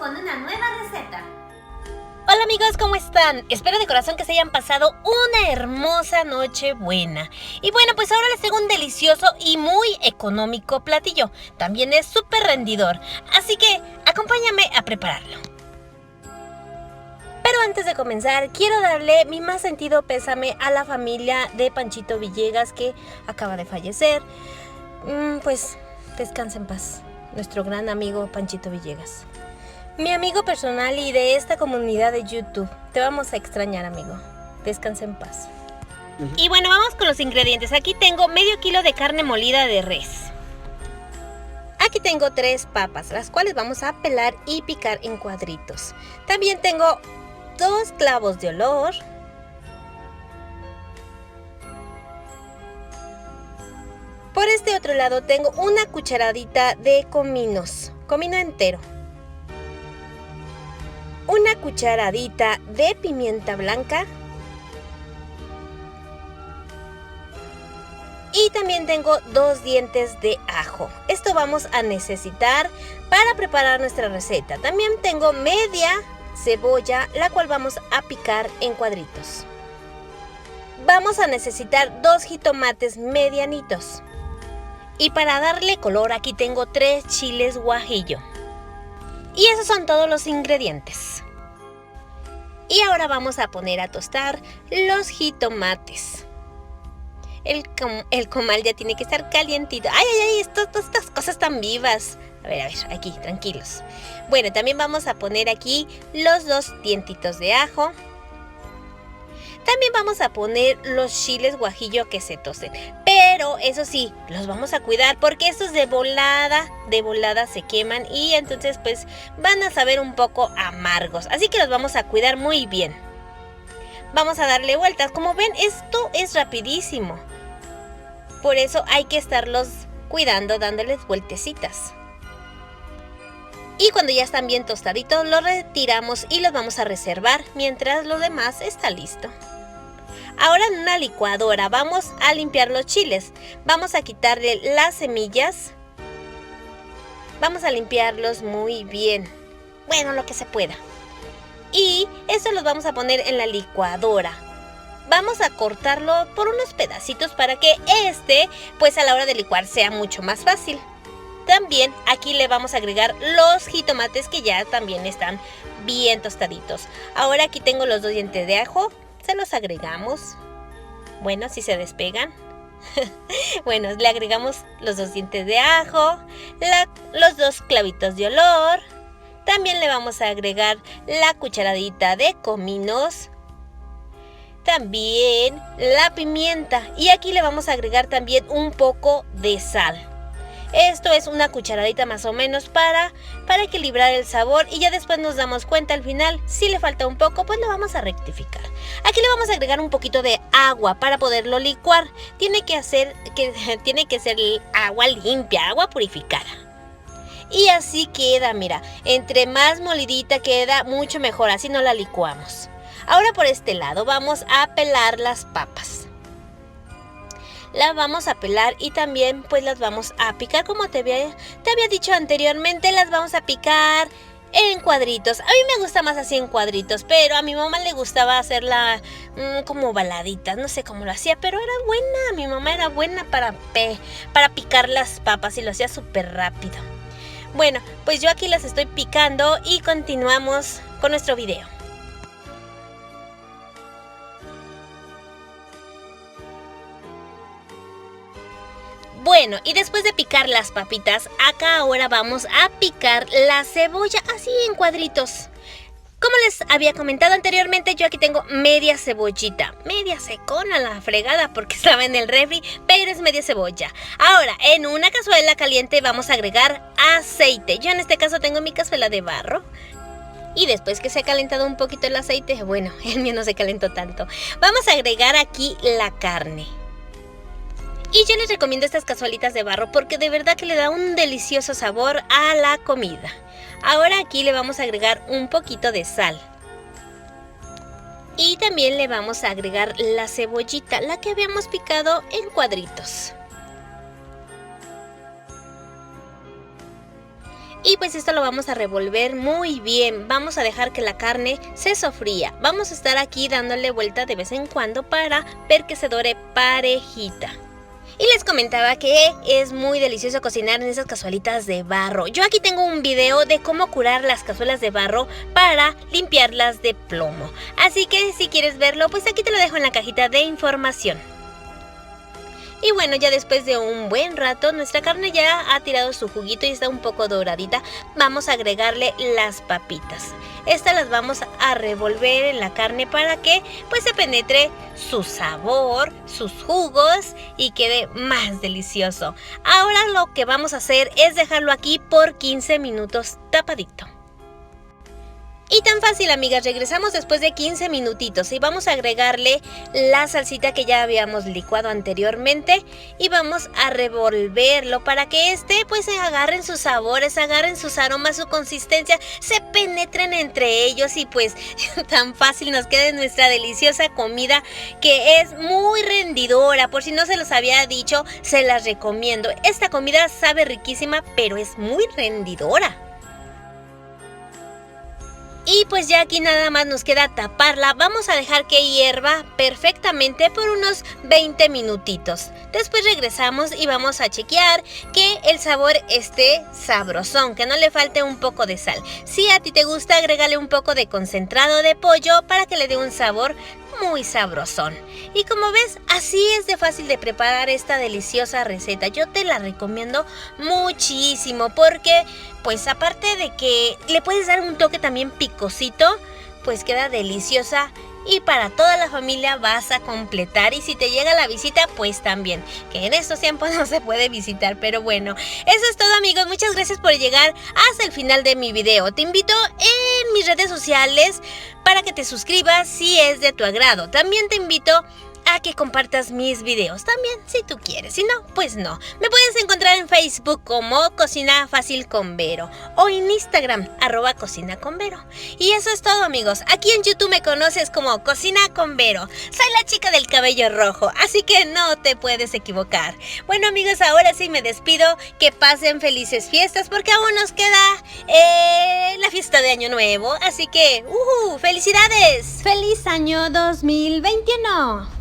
con una nueva receta. Hola amigos, ¿cómo están? Espero de corazón que se hayan pasado una hermosa noche buena. Y bueno, pues ahora les tengo un delicioso y muy económico platillo. También es súper rendidor, así que acompáñame a prepararlo. Pero antes de comenzar, quiero darle mi más sentido pésame a la familia de Panchito Villegas que acaba de fallecer. Pues descansa en paz, nuestro gran amigo Panchito Villegas. Mi amigo personal y de esta comunidad de YouTube. Te vamos a extrañar, amigo. Descansa en paz. Y bueno, vamos con los ingredientes. Aquí tengo medio kilo de carne molida de res. Aquí tengo 3 papas, las cuales vamos a pelar y picar en cuadritos. También tengo 2 clavos de olor. Por este otro lado tengo una cucharadita de comino entero. Una cucharadita de pimienta blanca. Y también tengo 2 dientes de ajo. Esto vamos a necesitar para preparar nuestra receta. También tengo media cebolla, la cual vamos a picar en cuadritos. Vamos a necesitar 2 jitomates medianitos. Y para darle color aquí tengo 3 chiles guajillo. Y esos son todos los ingredientes. Y ahora vamos a poner a tostar los jitomates. El comal ya tiene que estar calientito. ¡Ay! Estas cosas tan vivas. A ver, aquí, tranquilos. Bueno, también vamos a poner aquí los 2 dientitos de ajo. También vamos a poner los chiles guajillo que se tosten. Pero eso sí, los vamos a cuidar porque estos de volada se queman y entonces pues van a saber un poco amargos. Así que los vamos a cuidar muy bien. Vamos a darle vueltas. Como ven, esto es rapidísimo. Por eso hay que estarlos cuidando, dándoles vueltecitas. Y cuando ya están bien tostaditos, los retiramos y los vamos a reservar mientras lo demás está listo. Ahora en una licuadora vamos a limpiar los chiles. Vamos a quitarle las semillas. Vamos a limpiarlos muy bien. Bueno, lo que se pueda. Y eso los vamos a poner en la licuadora. Vamos a cortarlo por unos pedacitos para que pues a la hora de licuar sea mucho más fácil. También aquí le vamos a agregar los jitomates que ya también están bien tostaditos. Ahora aquí tengo los 2 dientes de ajo. Se los agregamos. Bueno, si se despegan. Bueno, le agregamos los 2 dientes de ajo, los 2 clavitos de olor. También le vamos a agregar la cucharadita de cominos. También la pimienta. Y aquí le vamos a agregar también un poco de sal. Esto es una cucharadita más o menos para equilibrar el sabor y ya después nos damos cuenta al final, si le falta un poco, pues lo vamos a rectificar. Aquí le vamos a agregar un poquito de agua para poderlo licuar. Tiene que ser agua limpia, agua purificada. Y así queda, mira, entre más molidita queda, mucho mejor, así no la licuamos. Ahora por este lado vamos a pelar las papas. Las vamos a pelar y también pues las vamos a picar como te había dicho anteriormente. Las vamos a picar en cuadritos. A mí me gusta más así en cuadritos, pero a mi mamá le gustaba hacerla como baladitas. No sé cómo lo hacía, pero era buena. Mi mamá era buena para picar las papas y lo hacía súper rápido. Bueno, pues yo aquí las estoy picando y continuamos con nuestro video. Bueno, y después de picar las papitas, acá ahora vamos a picar la cebolla así en cuadritos. Como les había comentado anteriormente, yo aquí tengo media cebollita. Media secona a la fregada porque estaba en el refri, pero es media cebolla. Ahora, en una cazuela caliente vamos a agregar aceite. Yo en este caso tengo mi cazuela de barro. Y después que se ha calentado un poquito el aceite, bueno, el mío no se calentó tanto. Vamos a agregar aquí la carne. Y yo les recomiendo estas cazuelitas de barro porque de verdad que le da un delicioso sabor a la comida. Ahora aquí le vamos a agregar un poquito de sal. Y también le vamos a agregar la cebollita, la que habíamos picado en cuadritos. Y pues esto lo vamos a revolver muy bien, vamos a dejar que la carne se sofría. Vamos a estar aquí dándole vuelta de vez en cuando para ver que se dore parejita. Y les comentaba que es muy delicioso cocinar en esas cazuelitas de barro. Yo aquí tengo un video de cómo curar las cazuelas de barro para limpiarlas de plomo. Así que si quieres verlo, pues aquí te lo dejo en la cajita de información. Y bueno, ya después de un buen rato, nuestra carne ya ha tirado su juguito y está un poco doradita. Vamos a agregarle las papitas. Estas las vamos a revolver en la carne para que pues se penetre su sabor, sus jugos y quede más delicioso. Ahora lo que vamos a hacer es dejarlo aquí por 15 minutos tapadito. Y tan fácil, amigas, regresamos después de 15 minutitos y vamos a agregarle la salsita que ya habíamos licuado anteriormente y vamos a revolverlo para que pues se agarren sus sabores, agarren sus aromas, su consistencia, se penetren entre ellos y pues tan fácil nos quede nuestra deliciosa comida que es muy rendidora. Por si no se los había dicho, se las recomiendo. Esta comida sabe riquísima, pero es muy rendidora. Y pues ya aquí nada más nos queda taparla. Vamos a dejar que hierva perfectamente por unos 20 minutitos. Después regresamos y vamos a chequear que el sabor esté sabrosón, que no le falte un poco de sal. Si a ti te gusta, agrégale un poco de concentrado de pollo para que le dé un sabor muy sabrosón. Y como ves, así es de fácil de preparar esta deliciosa receta. Yo te la recomiendo muchísimo porque pues aparte de que le puedes dar un toque también picosito, pues queda deliciosa y para toda la familia vas a completar. Y si te llega la visita, pues también, que en estos tiempos no se puede visitar. Pero bueno, eso es todo, amigos. Muchas gracias por llegar hasta el final de mi video. Te invito en mis redes sociales para que te suscribas si es de tu agrado. También te invito a que compartas mis videos también, si tú quieres. Si no, pues no. Me puedes encontrar en Facebook como Cocina Fácil con Vero o en Instagram, @cocinaconvero. Y eso es todo, amigos. Aquí en YouTube me conoces como Cocina con Vero. Soy la chica del cabello rojo, así que no te puedes equivocar. Bueno, amigos, ahora sí me despido. Que pasen felices fiestas porque aún nos queda la fiesta de Año Nuevo. Así que, ¡felicidades! ¡Feliz año 2021!